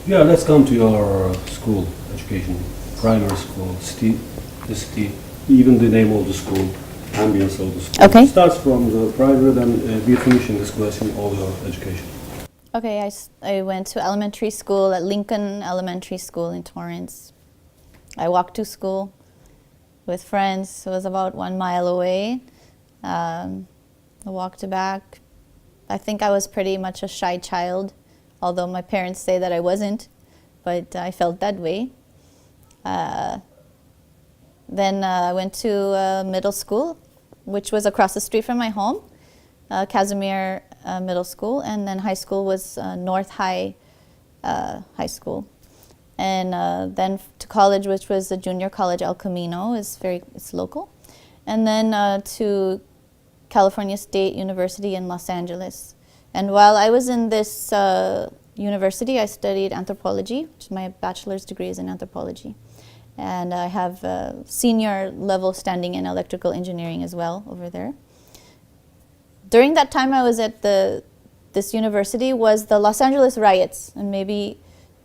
Yeah, let's come to your school education, primary school, the city, even the name of the school, ambience of the school. Okay. Starts from the primary, then we finish in this question all your education. Okay, I went to elementary school at Lincoln Elementary School in Torrance. I walked to school with friends. It was about 1 mile away. I walked back. I think I was pretty much a shy child, although my parents say that I wasn't, but I felt that way. Then I went to middle school, which was across the street from my home, Casimir Middle School, and then high school was North High High School. And then to college, which was the junior college, El Camino, it's local. And then to California State University in Los Angeles. And while I was in this university, I studied anthropology, which my bachelor's degree is in anthropology. And I have a senior level standing in electrical engineering as well over there. During that time I was at this university was the Los Angeles riots, and maybe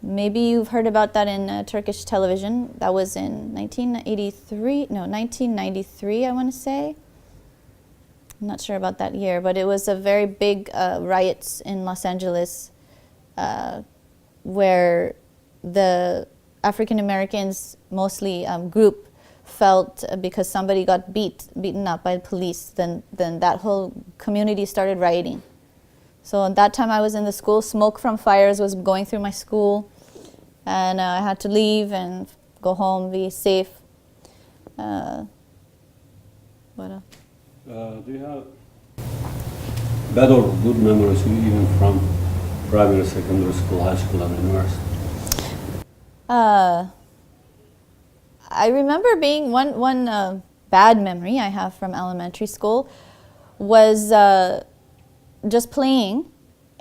you've heard about that in Turkish television. That was in 1993, I want to say. I'm not sure about that year, but it was a very big riots in Los Angeles where the African Americans, mostly group, felt because somebody got beaten up by the police, then that whole community started rioting. So at that time I was in the school, smoke from fires was going through my school, and I had to leave and go home, be safe. What else? Do you have bad or good memories even from primary, secondary school, high school, and university? I remember being one bad memory I have from elementary school was just playing,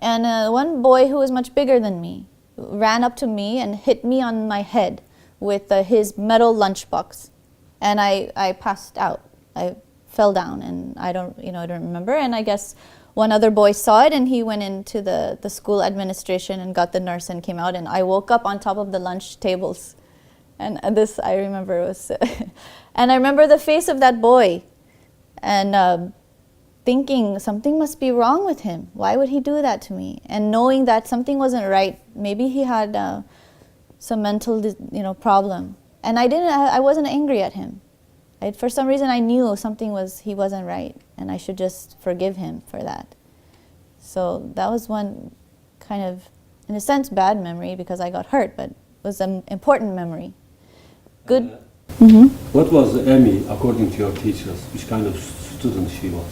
and one boy who was much bigger than me ran up to me and hit me on my head with his metal lunchbox, and I passed out. I fell down, and I don't remember. And I guess one other boy saw it, and he went into the school administration and got the nurse and came out, and I woke up on top of the lunch tables. And this, I remember, was, and I remember the face of that boy, and thinking something must be wrong with him. Why would he do that to me? And knowing that something wasn't right. Maybe he had some mental, problem. And I wasn't angry at him. For some reason, I knew he wasn't right, and I should just forgive him for that. So that was one kind of, in a sense, bad memory because I got hurt, but it was an important memory. Good. What was Emmy according to your teachers? Which kind of student she was?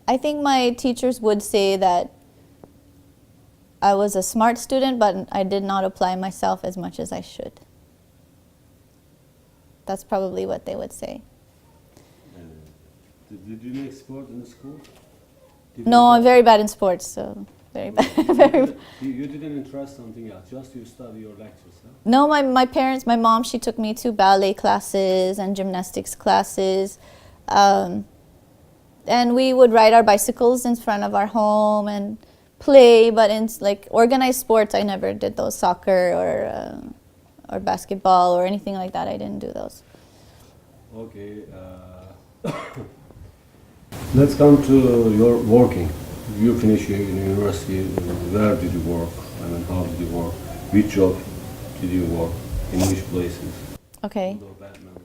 I think my teachers would say that I was a smart student, but I did not apply myself as much as I should. That's probably what they would say. Did you make sport in the school? No, I'm very bad in sports, so very bad. You didn't interest something else, just you study your lectures, huh? No, my parents, my mom, she took me to ballet classes and gymnastics classes. And we would ride our bicycles in front of our home and play, but in like organized sports, I never did those, soccer or basketball or anything like that. I didn't do those. Okay. Let's come to your working. You finish your university. Where did you work? I mean, how did you work? Which job did you work? In which places? Okay. Good or bad memories?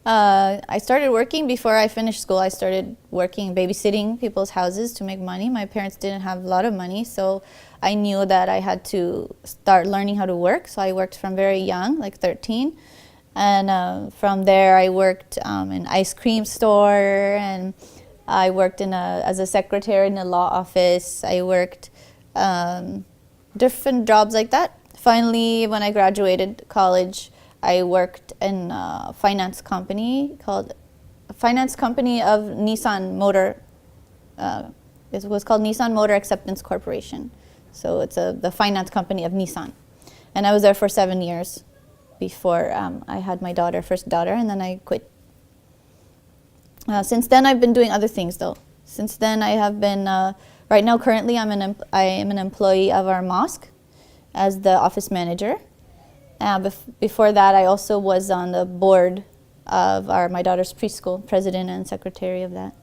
I started working before I finished school. I started working, babysitting people's houses to make money. My parents didn't have a lot of money, so I knew that I had to start learning how to work. So I worked from very young, like 13. And from there I worked in an ice cream store, and I worked as a secretary in a law office. I worked different jobs like that. Finally, when I graduated college, I worked in a finance company of Nissan Motor. It was called Nissan Motor Acceptance Corporation. So it's the finance company of Nissan. And I was there for 7 years before I had my first daughter, and then I quit. Since then, I've been doing other things, though. Since then, I have been Right now, currently, I am an employee of our mosque as the office manager. Before that, I also was on the board of my daughter's preschool, president and secretary of that.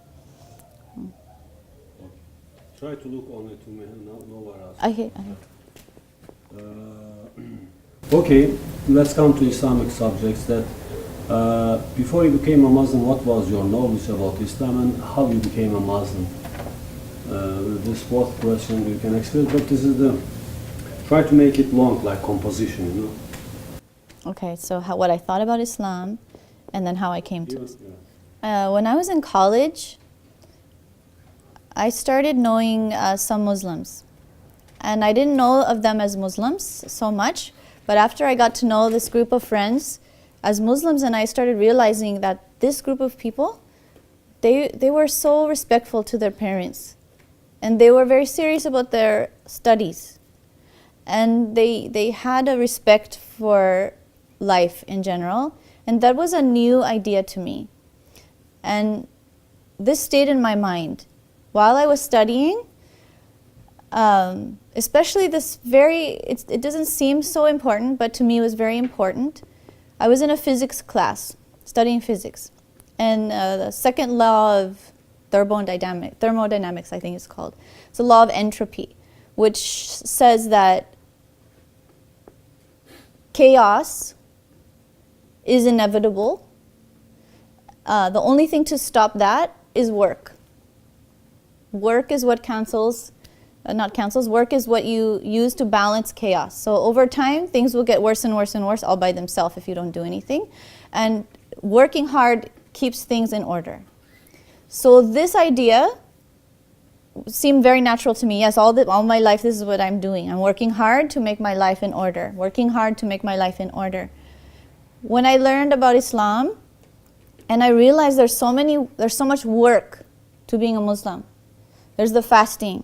Try to look only to me, nowhere else. Okay. Okay, let's come to Islamic subjects. That before you became a Muslim, what was your knowledge about Islam and how you became a Muslim? This fourth question you can explain, but this is the try to make it long, like composition, you know. Okay, so what I thought about Islam, and then how I came to it. Yeah. When I was in college, I started knowing some Muslims. And I didn't know of them as Muslims so much, but after I got to know this group of friends as Muslims, and I started realizing that this group of people, they were so respectful to their parents. And they were very serious about their studies. And they had a respect for life in general. And that was a new idea to me. And this stayed in my mind. While I was studying, especially this it doesn't seem so important, but to me it was very important. I was in a physics class, studying physics. And the second law of thermodynamics, I think it's called. It's the law of entropy, which says that chaos is inevitable. The only thing to stop that is work. Work is what work is what you use to balance chaos. So over time, things will get worse and worse and worse all by themselves if you don't do anything. And working hard keeps things in order. So this idea seemed very natural to me. Yes, all my life, this is what I'm doing. I'm working hard to make my life in order. Working hard to make my life in order. When I learned about Islam, and I realized there's so much work to being a Muslim. There's the fasting.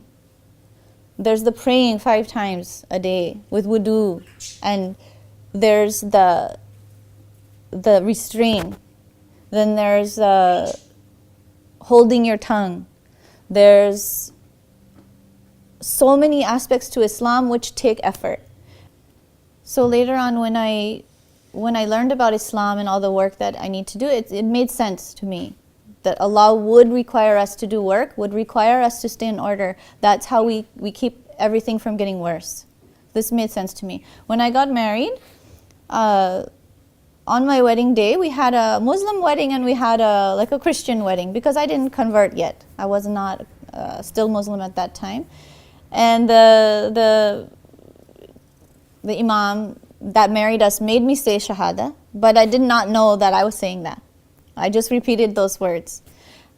There's the praying 5 times a day with wudu. And there's the restraint. Then there's holding your tongue. There's so many aspects to Islam which take effort. So later on when I learned about Islam and all the work that I need to do, it made sense to me that Allah would require us to do work, would require us to stay in order. That's how we keep everything from getting worse. This made sense to me. When I got married, on my wedding day, we had a Muslim wedding and we had a Christian wedding because I didn't convert yet. I was not still Muslim at that time. And the imam that married us made me say Shahada, but I did not know that I was saying that. I just repeated those words.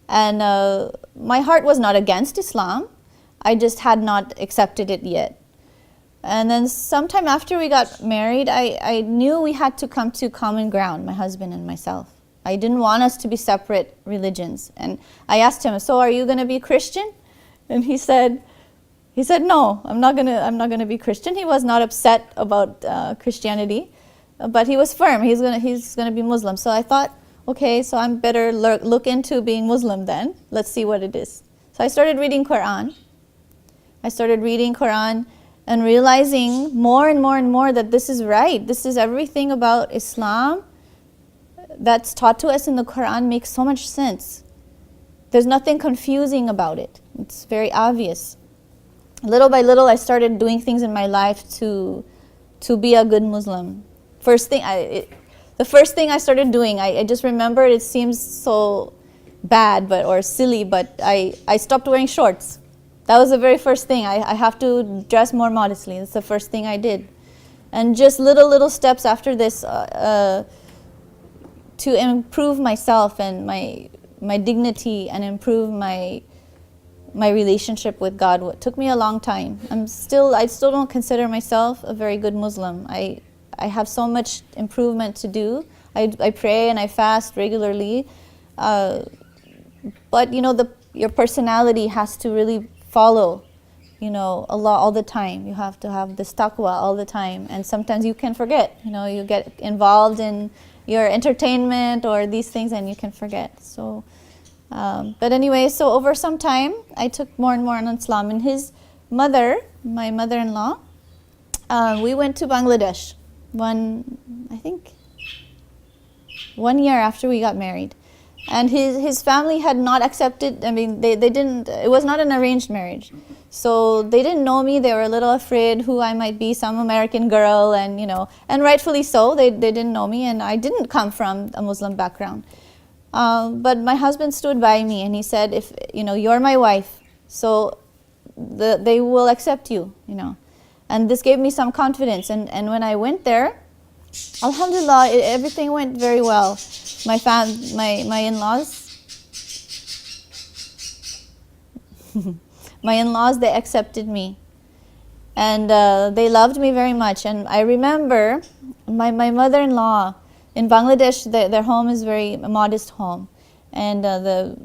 And my heart was not against Islam. I just had not accepted it yet. And then sometime after we got married, I knew we had to come to common ground, my husband and myself. I didn't want us to be separate religions. And I asked him, so are you going to be Christian? And he said, no, I'm not gonna be Christian. He was not upset about Christianity, but he was firm. He's gonna be Muslim. So I thought, okay, so I'm better look into being Muslim then. Let's see what it is. So I started reading Quran. And realizing more and more and more that this is right. This is everything about Islam that's taught to us in the Quran makes so much sense. There's nothing confusing about it. It's very obvious. Little by little, I started doing things in my life to be a good Muslim. The first thing I started doing, I just remembered, it seems so bad or silly, but I stopped wearing shorts. That was the very first thing. I have to dress more modestly. That's the first thing I did. And just little steps after this to improve myself and my dignity and improve my relationship with God. It took me a long time. I still don't consider myself a very good Muslim. I have so much improvement to do. I pray and I fast regularly. But your personality has to really follow, Allah all the time. You have to have this taqwa all the time. And sometimes you can forget. You get involved in your entertainment or these things and you can forget. So But anyway, so over some time, I took more and more on Islam. And his mother, my mother-in-law, we went to Bangladesh I think 1 year after we got married. And his family had not accepted, I mean, they didn't, it was not an arranged marriage. So they didn't know me, they were a little afraid who I might be, some American girl, and and rightfully so, they didn't know me, and I didn't come from a Muslim background. But my husband stood by me and he said, if you're my wife, so they will accept you, And this gave me some confidence, and when I went there, alhamdulillah, everything went very well. My in-laws, they accepted me, and they loved me very much. And I remember my mother-in-law in Bangladesh, their home is a modest home, and the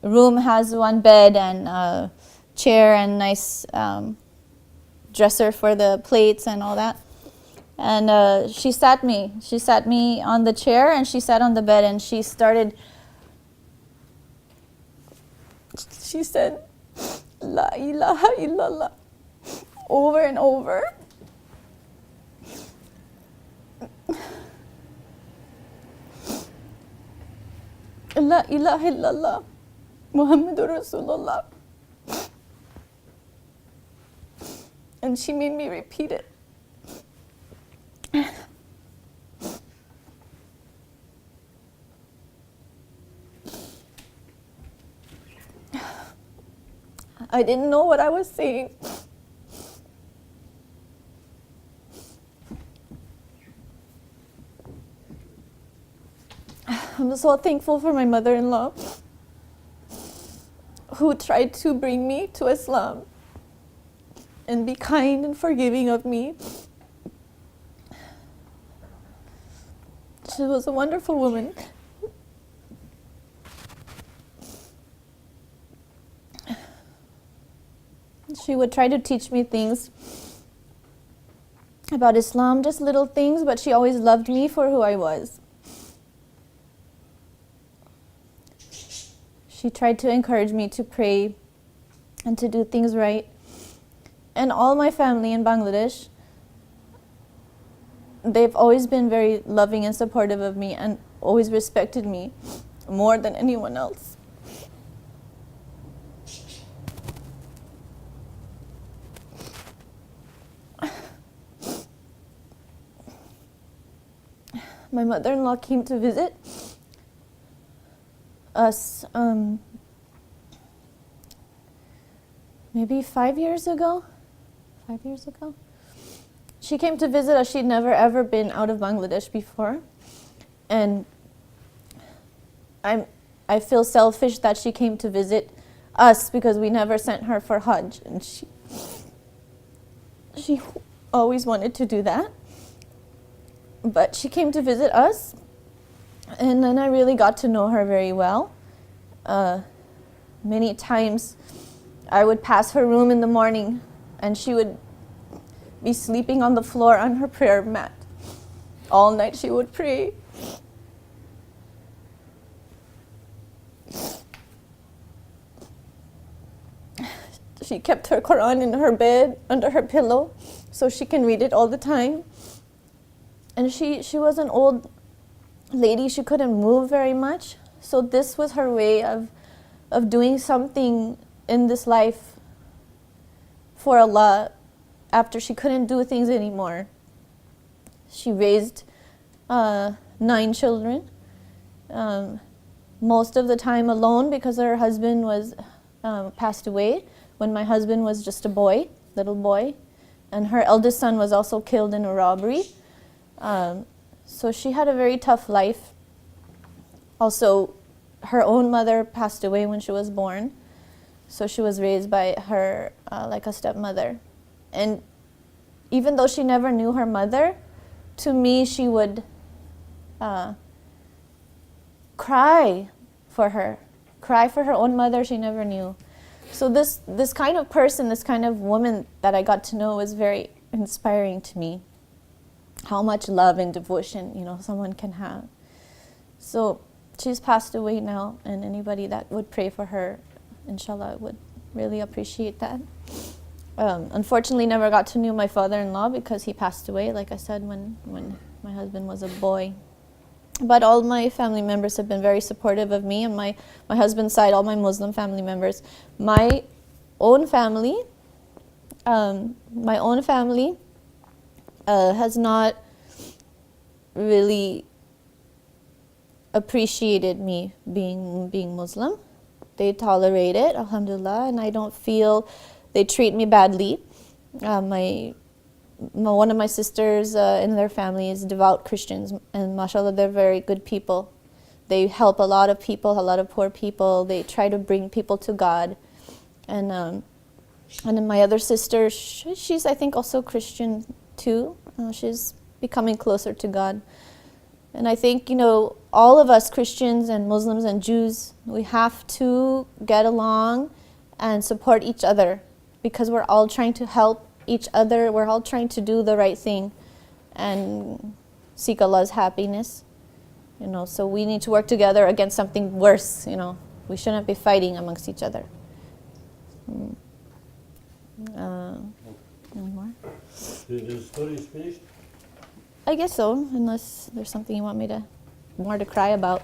room has one bed and a chair and nice dresser for the plates and all that. And she sat me on the chair, and she sat on the bed, and she said, La ilaha illallah, over and over. La ilaha illallah, Muhammadur Rasulullah. And she made me repeat it. I didn't know what I was saying. I'm so thankful for my mother-in-law who tried to bring me to Islam and be kind and forgiving of me. She was a wonderful woman. She would try to teach me things about Islam, just little things, but she always loved me for who I was. She tried to encourage me to pray and to do things right. And all my family in Bangladesh, they've always been very loving and supportive of me and always respected me more than anyone else. My mother-in-law came to visit us maybe 5 years ago. 5 years ago. She came to visit us. She'd never ever been out of Bangladesh before. And I feel selfish that she came to visit us because we never sent her for Hajj. And she always wanted to do that. But she came to visit us, and then I really got to know her very well. Many times I would pass her room in the morning, and she would be sleeping on the floor on her prayer mat. All night she would pray. She kept her Quran in her bed, under her pillow, so she can read it all the time. And she was an old lady. She couldn't move very much. So this was her way of doing something in this life for Allah after she couldn't do things anymore. She raised 9 children, most of the time alone because her husband was passed away when my husband was just a boy, little boy. And her eldest son was also killed in a robbery. So she had a very tough life. Also, her own mother passed away when she was born. So she was raised by her like a stepmother. And even though she never knew her mother, to me she would cry for her own mother she never knew. So this kind of person, this kind of woman that I got to know was very inspiring to me. How much love and devotion, someone can have. So she's passed away now, and anybody that would pray for her, inshallah, would really appreciate that. Unfortunately, never got to know my father-in-law because he passed away, like I said, when my husband was a boy. But all my family members have been very supportive of me, and my husband's side, all my Muslim family members. My own family has not really appreciated me being Muslim. They tolerate it, alhamdulillah, and I don't feel they treat me badly. One of my sisters in their family is devout Christians, and mashallah, they're very good people. They help a lot of people, a lot of poor people. They try to bring people to God. And then my other sister, she's I think also Christian too. She's becoming closer to God. And I think, all of us Christians and Muslims and Jews, we have to get along and support each other, because we're all trying to help each other. We're all trying to do the right thing and seek Allah's happiness. So we need to work together against something worse. We shouldn't be fighting amongst each other. Any more? The story is finished? I guess so, unless there's something you want me more to cry about.